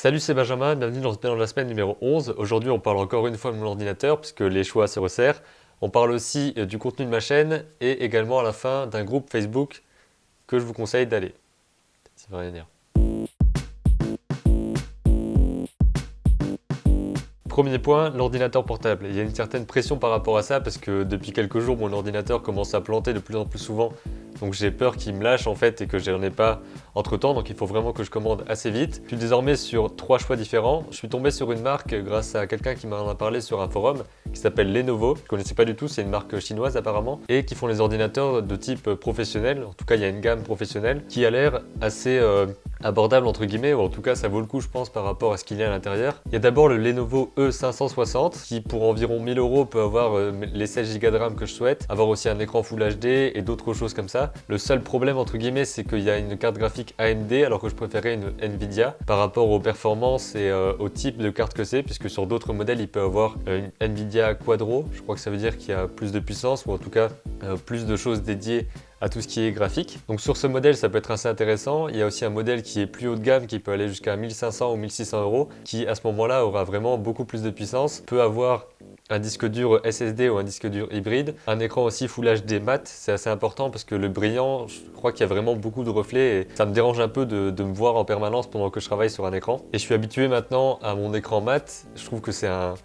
Salut, c'est Benjamin, bienvenue dans ce bilan de la semaine numéro 11. Aujourd'hui, on parle encore une fois de mon ordinateur puisque les choix se resserrent. On parle aussi du contenu de ma chaîne et également à la fin d'un groupe Facebook que je vous conseille d'aller. Ça veut rien dire. Premier point, l'ordinateur portable. Il y a une certaine pression par rapport à ça parce que depuis quelques jours, mon ordinateur commence à planter de plus en plus souvent. Donc j'ai peur qu'il me lâche en fait et que je n'en ai pas entre temps, donc il faut vraiment que je commande assez vite. Je suis désormais sur 3 choix différents. Je suis tombé sur une marque grâce à quelqu'un qui m'en a parlé sur un forum qui s'appelle Lenovo. Je ne connaissais pas du tout, c'est une marque chinoise apparemment et qui font les ordinateurs de type professionnel. En tout cas, il y a une gamme professionnelle qui a l'air assez abordable entre guillemets, ou en tout cas ça vaut le coup je pense par rapport à ce qu'il y a à l'intérieur. Il y a d'abord le Lenovo E560 qui pour environ 1000 € peut avoir les 16 Go de RAM que je souhaite, avoir aussi un écran Full HD et d'autres choses comme ça. Le seul problème entre guillemets c'est qu'il y a une carte graphique AMD alors que je préférais une Nvidia par rapport aux performances et au type de carte que c'est, puisque sur d'autres modèles il peut avoir une Nvidia Quadro, je crois que ça veut dire qu'il y a plus de puissance ou en tout cas plus de choses dédiées à tout ce qui est graphique. Donc sur ce modèle ça peut être assez intéressant. Il y a aussi un modèle qui est plus haut de gamme qui peut aller jusqu'à 1500 ou 1600 € qui à ce moment-là aura vraiment beaucoup plus de puissance, peut avoir un disque dur SSD ou un disque dur hybride, un écran aussi Full HD mat, c'est assez important parce que le brillant, je crois qu'il y a vraiment beaucoup de reflets et ça me dérange un peu de me voir en permanence pendant que je travaille sur un écran. Et je suis habitué maintenant à mon écran mat, je trouve que c'est un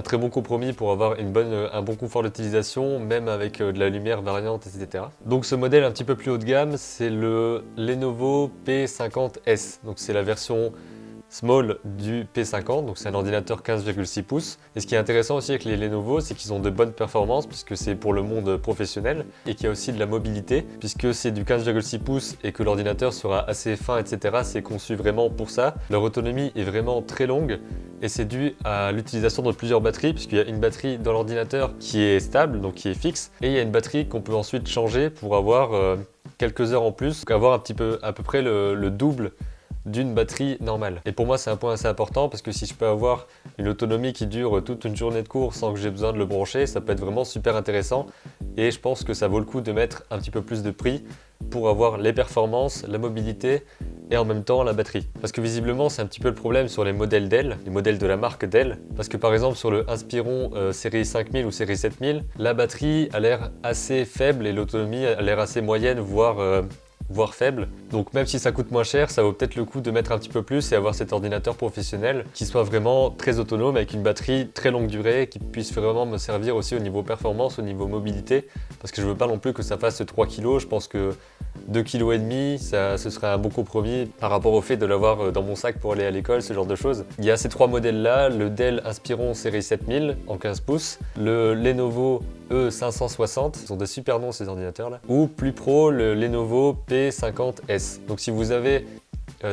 très bon compromis pour avoir un bon confort d'utilisation, même avec de la lumière variante, etc. Donc ce modèle un petit peu plus haut de gamme, c'est le Lenovo P50S. Donc c'est la version small du P50, donc c'est un ordinateur 15,6 pouces. Et ce qui est intéressant aussi avec les Lenovo, c'est qu'ils ont de bonnes performances puisque c'est pour le monde professionnel et qu'il y a aussi de la mobilité puisque c'est du 15,6 pouces et que l'ordinateur sera assez fin, etc. C'est conçu vraiment pour ça. Leur autonomie est vraiment très longue et c'est dû à l'utilisation de plusieurs batteries puisqu'il y a une batterie dans l'ordinateur qui est stable, donc qui est fixe, et il y a une batterie qu'on peut ensuite changer pour avoir quelques heures en plus, donc avoir à peu près le double d'une batterie normale. Et pour moi c'est un point assez important parce que si je peux avoir une autonomie qui dure toute une journée de cours sans que j'ai besoin de le brancher, ça peut être vraiment super intéressant et je pense que ça vaut le coup de mettre un petit peu plus de prix pour avoir les performances, la mobilité et en même temps la batterie. Parce que visiblement c'est un petit peu le problème sur les modèles Dell, les modèles de la marque Dell, parce que par exemple sur le Inspiron série 5000 ou série 7000, la batterie a l'air assez faible et l'autonomie a l'air assez moyenne, voire faible. Donc même si ça coûte moins cher, ça vaut peut-être le coup de mettre un petit peu plus et avoir cet ordinateur professionnel qui soit vraiment très autonome avec une batterie très longue durée qui puisse vraiment me servir aussi au niveau performance, au niveau mobilité, parce que je veux pas non plus que ça fasse 3 kg. Je pense que 2,5 kg, ce serait un bon compromis par rapport au fait de l'avoir dans mon sac pour aller à l'école, ce genre de choses. Il y a ces 3 modèles là, le Dell Inspiron série 7000 en 15 pouces, le Lenovo E560, ils ont des super noms ces ordinateurs là, ou plus pro le Lenovo P50S. Donc si vous avez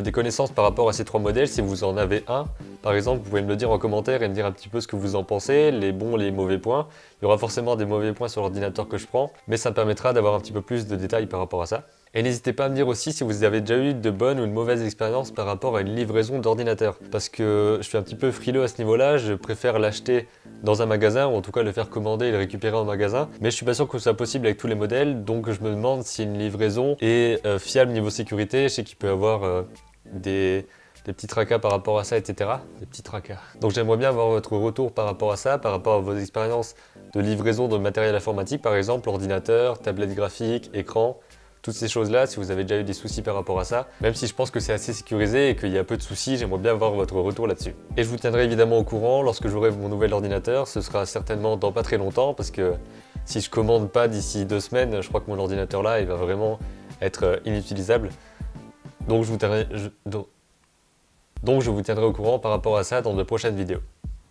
des connaissances par rapport à ces 3 modèles, si vous en avez un, par exemple, vous pouvez me le dire en commentaire et me dire un petit peu ce que vous en pensez, les bons, les mauvais points. Il y aura forcément des mauvais points sur l'ordinateur que je prends, mais ça me permettra d'avoir un petit peu plus de détails par rapport à ça. Et n'hésitez pas à me dire aussi si vous avez déjà eu de bonnes ou de mauvaises expériences par rapport à une livraison d'ordinateur. Parce que je suis un petit peu frileux à ce niveau-là, je préfère l'acheter dans un magasin, ou en tout cas le faire commander et le récupérer en magasin. Mais je suis pas sûr que ce soit possible avec tous les modèles, donc je me demande si une livraison est fiable niveau sécurité. Je sais qu'il peut y avoir des petits tracas par rapport à ça, etc. Des petits tracas. Donc j'aimerais bien avoir votre retour par rapport à ça, par rapport à vos expériences de livraison de matériel informatique, par exemple ordinateur, tablette graphique, écran, toutes ces choses-là, si vous avez déjà eu des soucis par rapport à ça. Même si je pense que c'est assez sécurisé et qu'il y a peu de soucis, j'aimerais bien avoir votre retour là-dessus. Et je vous tiendrai évidemment au courant lorsque j'aurai mon nouvel ordinateur. Ce sera certainement dans pas très longtemps parce que si je commande pas d'ici 2 semaines, je crois que mon ordinateur là, il va vraiment être inutilisable. Donc je vous tiendrai au courant par rapport à ça dans de prochaines vidéos.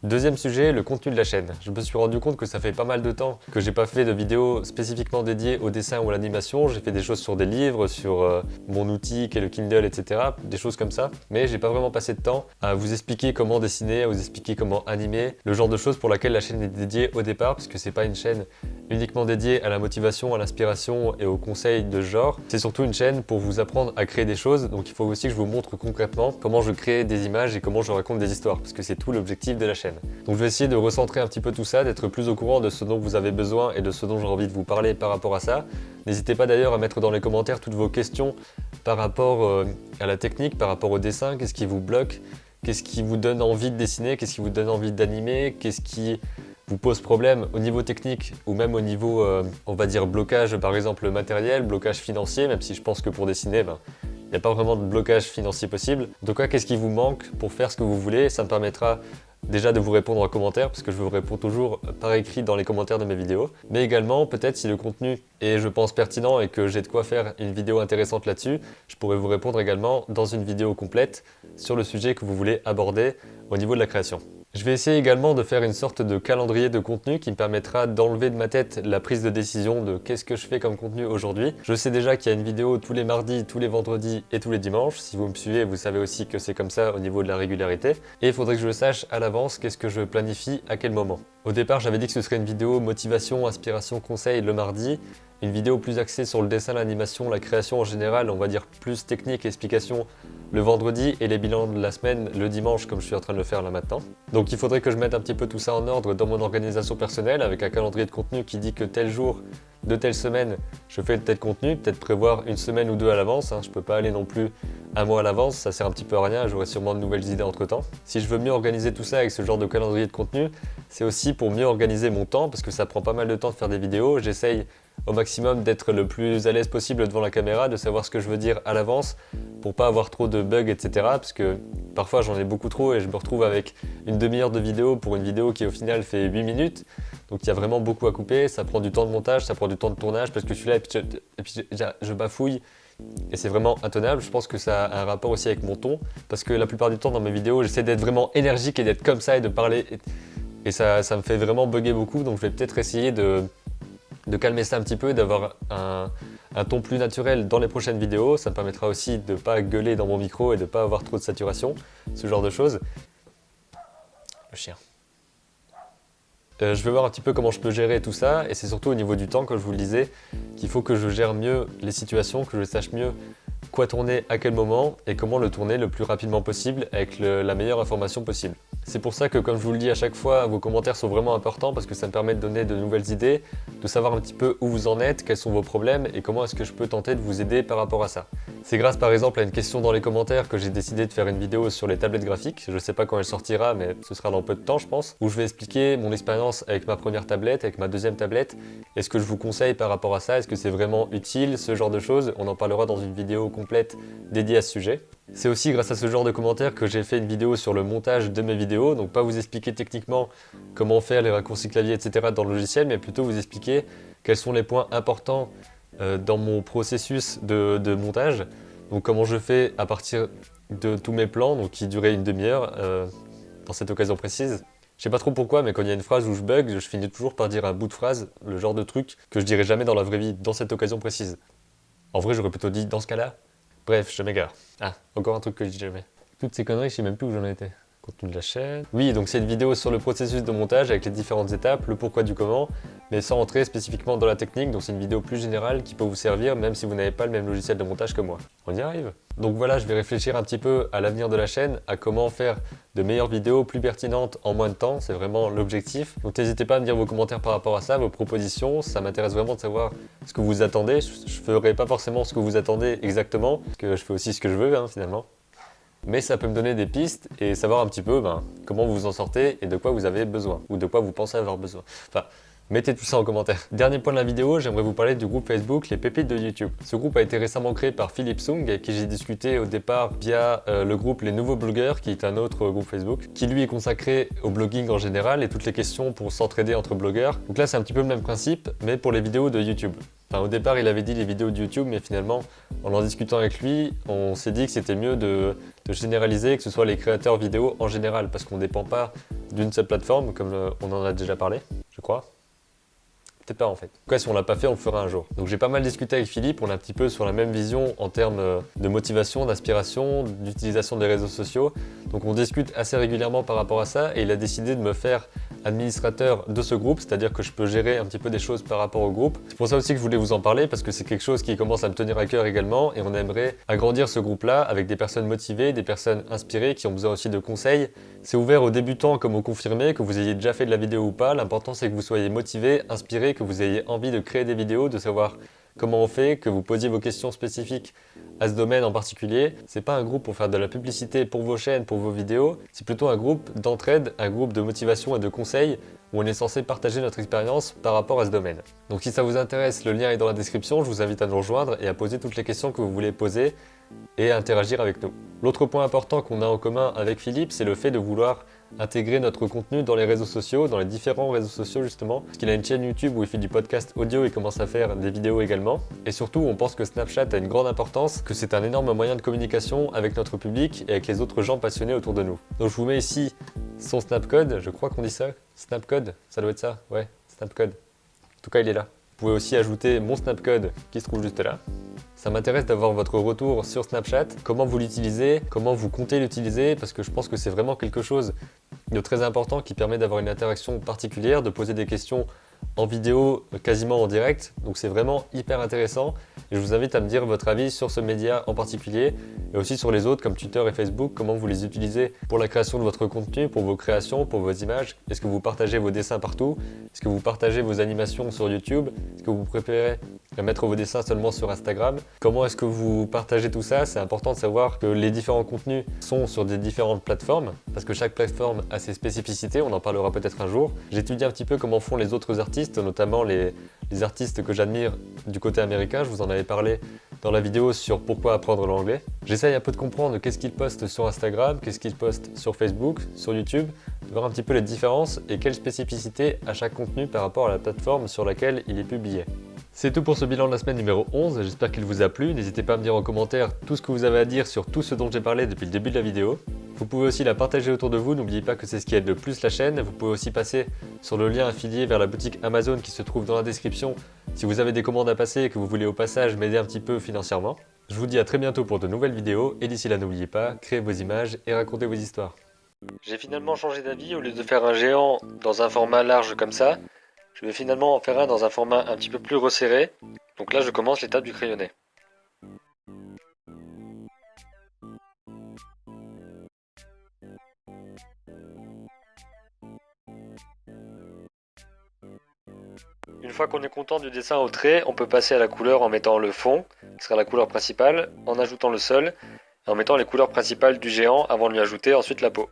Deuxième sujet, le contenu de la chaîne. Je me suis rendu compte que ça fait pas mal de temps que j'ai pas fait de vidéos spécifiquement dédiées au dessin ou à l'animation. J'ai fait des choses sur des livres, sur mon outil qui est le Kindle, etc. Des choses comme ça. Mais j'ai pas vraiment passé de temps à vous expliquer comment dessiner, à vous expliquer comment animer, le genre de choses pour laquelle la chaîne est dédiée au départ, puisque c'est pas une chaîne uniquement dédiée à la motivation, à l'inspiration et aux conseils de ce genre. C'est surtout une chaîne pour vous apprendre à créer des choses. Donc il faut aussi que je vous montre concrètement comment je crée des images et comment je raconte des histoires, parce que c'est tout l'objectif de la chaîne. Donc je vais essayer de recentrer un petit peu tout ça, d'être plus au courant de ce dont vous avez besoin et de ce dont j'ai envie de vous parler par rapport à ça. N'hésitez pas d'ailleurs à mettre dans les commentaires toutes vos questions par rapport à la technique, par rapport au dessin, qu'est-ce qui vous bloque, qu'est-ce qui vous donne envie de dessiner, qu'est-ce qui vous donne envie d'animer, qu'est-ce qui vous pose problème au niveau technique ou même au niveau, on va dire, blocage, par exemple matériel, blocage financier, même si je pense que pour dessiner, il n'y a pas vraiment de blocage financier possible. En tout cas, qu'est-ce qui vous manque pour faire ce que vous voulez? Ça me permettra déjà de vous répondre en commentaire, parce que je vous réponds toujours par écrit dans les commentaires de mes vidéos. Mais également, peut-être si le contenu est, je pense, pertinent et que j'ai de quoi faire une vidéo intéressante là-dessus, je pourrais vous répondre également dans une vidéo complète sur le sujet que vous voulez aborder au niveau de la création. Je vais essayer également de faire une sorte de calendrier de contenu qui me permettra d'enlever de ma tête la prise de décision de qu'est-ce que je fais comme contenu aujourd'hui. Je sais déjà qu'il y a une vidéo tous les mardis, tous les vendredis et tous les dimanches. Si vous me suivez, vous savez aussi que c'est comme ça au niveau de la régularité. Et il faudrait que je sache à l'avance qu'est-ce que je planifie à quel moment. Au départ, j'avais dit que ce serait une vidéo motivation, inspiration, conseil le mardi. Une vidéo plus axée sur le dessin, l'animation, la création en général, on va dire plus technique, explication le vendredi et les bilans de la semaine le dimanche comme je suis en train de le faire là maintenant. Donc il faudrait que je mette un petit peu tout ça en ordre dans mon organisation personnelle avec un calendrier de contenu qui dit que tel jour de telle semaine je fais tel contenu, peut-être prévoir une semaine ou deux à l'avance, je peux pas aller non plus un mois à l'avance, ça sert un petit peu à rien, j'aurai sûrement de nouvelles idées entre temps. Si je veux mieux organiser tout ça avec ce genre de calendrier de contenu, c'est aussi pour mieux organiser mon temps parce que ça prend pas mal de temps de faire des vidéos, j'essaye au maximum d'être le plus à l'aise possible devant la caméra, de savoir ce que je veux dire à l'avance pour pas avoir trop de bugs, etc. Parce que parfois j'en ai beaucoup trop et je me retrouve avec une demi-heure de vidéo pour une vidéo qui au final fait 8 minutes. Donc il y a vraiment beaucoup à couper, ça prend du temps de montage, ça prend du temps de tournage parce que je suis là et puis je bafouille. Et c'est vraiment intenable, je pense que ça a un rapport aussi avec mon ton parce que la plupart du temps dans mes vidéos j'essaie d'être vraiment énergique et d'être comme ça et de parler et ça me fait vraiment bugger beaucoup, donc je vais peut-être essayer de calmer ça un petit peu et d'avoir un ton plus naturel dans les prochaines vidéos. Ça me permettra aussi de ne pas gueuler dans mon micro et de ne pas avoir trop de saturation, ce genre de choses. Le chien. Je vais voir un petit peu comment je peux gérer tout ça et c'est surtout au niveau du temps, comme je vous le disais, qu'il faut que je gère mieux les situations, que je sache mieux quoi tourner à quel moment et comment le tourner le plus rapidement possible avec la meilleure information possible. C'est pour ça que, comme je vous le dis à chaque fois, vos commentaires sont vraiment importants parce que ça me permet de donner de nouvelles idées, de savoir un petit peu où vous en êtes, quels sont vos problèmes et comment est-ce que je peux tenter de vous aider par rapport à ça. C'est grâce par exemple à une question dans les commentaires que j'ai décidé de faire une vidéo sur les tablettes graphiques. Je ne sais pas quand elle sortira, mais ce sera dans peu de temps je pense, où je vais expliquer mon expérience avec ma première tablette, avec ma deuxième tablette, et ce que je vous conseille par rapport à ça, est-ce que c'est vraiment utile, ce genre de choses. On en parlera dans une vidéo complète dédiée à ce sujet. C'est aussi grâce à ce genre de commentaires que j'ai fait une vidéo sur le montage de mes vidéos, donc pas vous expliquer techniquement comment faire les raccourcis clavier, etc. dans le logiciel, mais plutôt vous expliquer quels sont les points importants dans mon processus de montage, donc comment je fais à partir de tous mes plans, donc qui duraient une demi-heure dans cette occasion précise. Je sais pas trop pourquoi, mais quand il y a une phrase où je bug, je finis toujours par dire un bout de phrase, le genre de truc que je dirais jamais dans la vraie vie, dans cette occasion précise. En vrai, j'aurais plutôt dit dans ce cas-là. Bref, je m'égare. Ah, encore un truc que je dis jamais. Toutes ces conneries, je sais même plus où j'en étais. Contenu de la chaîne. Oui, donc c'est une vidéo sur le processus de montage avec les différentes étapes, le pourquoi du comment, mais sans entrer spécifiquement dans la technique, donc c'est une vidéo plus générale qui peut vous servir même si vous n'avez pas le même logiciel de montage que moi. On y arrive. Donc voilà, je vais réfléchir un petit peu à l'avenir de la chaîne, à comment faire de meilleures vidéos plus pertinentes en moins de temps, c'est vraiment l'objectif. Donc n'hésitez pas à me dire vos commentaires par rapport à ça, vos propositions, ça m'intéresse vraiment de savoir ce que vous attendez. Je ferai pas forcément ce que vous attendez exactement, parce que je fais aussi ce que je veux finalement. Mais ça peut me donner des pistes et savoir un petit peu comment vous vous en sortez et de quoi vous avez besoin, ou de quoi vous pensez avoir besoin. Enfin, mettez tout ça en commentaire. Dernier point de la vidéo, j'aimerais vous parler du groupe Facebook Les Pépites de YouTube. Ce groupe a été récemment créé par Philippe Sung, avec qui j'ai discuté au départ via le groupe Les Nouveaux Blogueurs, qui est un autre groupe Facebook, qui lui est consacré au blogging en général et toutes les questions pour s'entraider entre blogueurs. Donc là, c'est un petit peu le même principe, mais pour les vidéos de YouTube. Enfin, au départ, il avait dit les vidéos de YouTube, mais finalement, en discutant avec lui, on s'est dit que c'était mieux de généraliser, que ce soit les créateurs vidéo en général, parce qu'on ne dépend pas d'une seule plateforme, comme on en a déjà parlé, je crois. Peut-être pas en fait. En tout cas, si on l'a pas fait, on le fera un jour. Donc j'ai pas mal discuté avec Philippe, on est un petit peu sur la même vision en termes de motivation, d'aspiration, d'utilisation des réseaux sociaux. Donc on discute assez régulièrement par rapport à ça et il a décidé de me faire administrateur de ce groupe, c'est-à-dire que je peux gérer un petit peu des choses par rapport au groupe. C'est pour ça aussi que je voulais vous en parler parce que c'est quelque chose qui commence à me tenir à cœur également et on aimerait agrandir ce groupe-là avec des personnes motivées, des personnes inspirées qui ont besoin aussi de conseils. C'est ouvert aux débutants comme aux confirmés, que vous ayez déjà fait de la vidéo ou pas. L'important c'est que vous soyez motivé, inspiré, que vous ayez envie de créer des vidéos, de savoir comment on fait, que vous posiez vos questions spécifiques à ce domaine en particulier. C'est pas un groupe pour faire de la publicité pour vos chaînes, pour vos vidéos, c'est plutôt un groupe d'entraide, un groupe de motivation et de conseils où on est censé partager notre expérience par rapport à ce domaine. Donc si ça vous intéresse, le lien est dans la description, je vous invite à nous rejoindre et à poser toutes les questions que vous voulez poser et à interagir avec nous. L'autre point important qu'on a en commun avec Philippe, c'est le fait de vouloir intégrer notre contenu dans les réseaux sociaux, dans les différents réseaux sociaux justement, parce qu'il a une chaîne YouTube où il fait du podcast audio et commence à faire des vidéos également. Et surtout, on pense que Snapchat a une grande importance, que c'est un énorme moyen de communication avec notre public et avec les autres gens passionnés autour de nous. Donc je vous mets ici son Snapcode, je crois qu'on dit ça, Snapcode, ça doit être ça, ouais, Snapcode. En tout cas, il est là. Vous pouvez aussi ajouter mon Snapcode qui se trouve juste là. Ça m'intéresse d'avoir votre retour sur Snapchat, comment vous l'utilisez, comment vous comptez l'utiliser, parce que je pense que c'est vraiment quelque chose de très important qui permet d'avoir une interaction particulière, de poser des questions en vidéo quasiment en direct, donc c'est vraiment hyper intéressant et je vous invite à me dire votre avis sur ce média en particulier et aussi sur les autres comme Twitter et Facebook, comment vous les utilisez pour la création de votre contenu, pour vos créations, pour vos images. Est-ce que vous partagez vos dessins partout? Est-ce que vous partagez vos animations sur YouTube? Est-ce que vous préférez mettre vos dessins seulement sur Instagram? Comment est-ce que vous partagez tout ça? C'est important de savoir que les différents contenus sont sur des différentes plateformes parce que chaque plateforme a ses spécificités, on en parlera peut-être un jour. J'étudie un petit peu comment font les autres artistes, notamment les artistes que j'admire du côté américain. Je vous en avais parlé dans la vidéo sur pourquoi apprendre l'anglais. J'essaye un peu de comprendre qu'est-ce qu'ils postent sur Instagram, qu'est-ce qu'ils postent sur Facebook, sur YouTube, de voir un petit peu les différences et quelles spécificités à chaque contenu par rapport à la plateforme sur laquelle il est publié. C'est tout pour ce bilan de la semaine numéro 11, j'espère qu'il vous a plu. N'hésitez pas à me dire en commentaire tout ce que vous avez à dire sur tout ce dont j'ai parlé depuis le début de la vidéo. Vous pouvez aussi la partager autour de vous, n'oubliez pas que c'est ce qui aide le plus la chaîne. Vous pouvez aussi passer sur le lien affilié vers la boutique Amazon qui se trouve dans la description si vous avez des commandes à passer et que vous voulez au passage m'aider un petit peu financièrement. Je vous dis à très bientôt pour de nouvelles vidéos et d'ici là n'oubliez pas, créez vos images et racontez vos histoires. J'ai finalement changé d'avis, au lieu de faire un géant dans un format large comme ça, je vais finalement en faire un dans un format un petit peu plus resserré. Donc là je commence l'étape du crayonné. Une fois qu'on est content du dessin au trait, on peut passer à la couleur en mettant le fond, qui sera la couleur principale, en ajoutant le sol, et en mettant les couleurs principales du géant avant de lui ajouter ensuite la peau.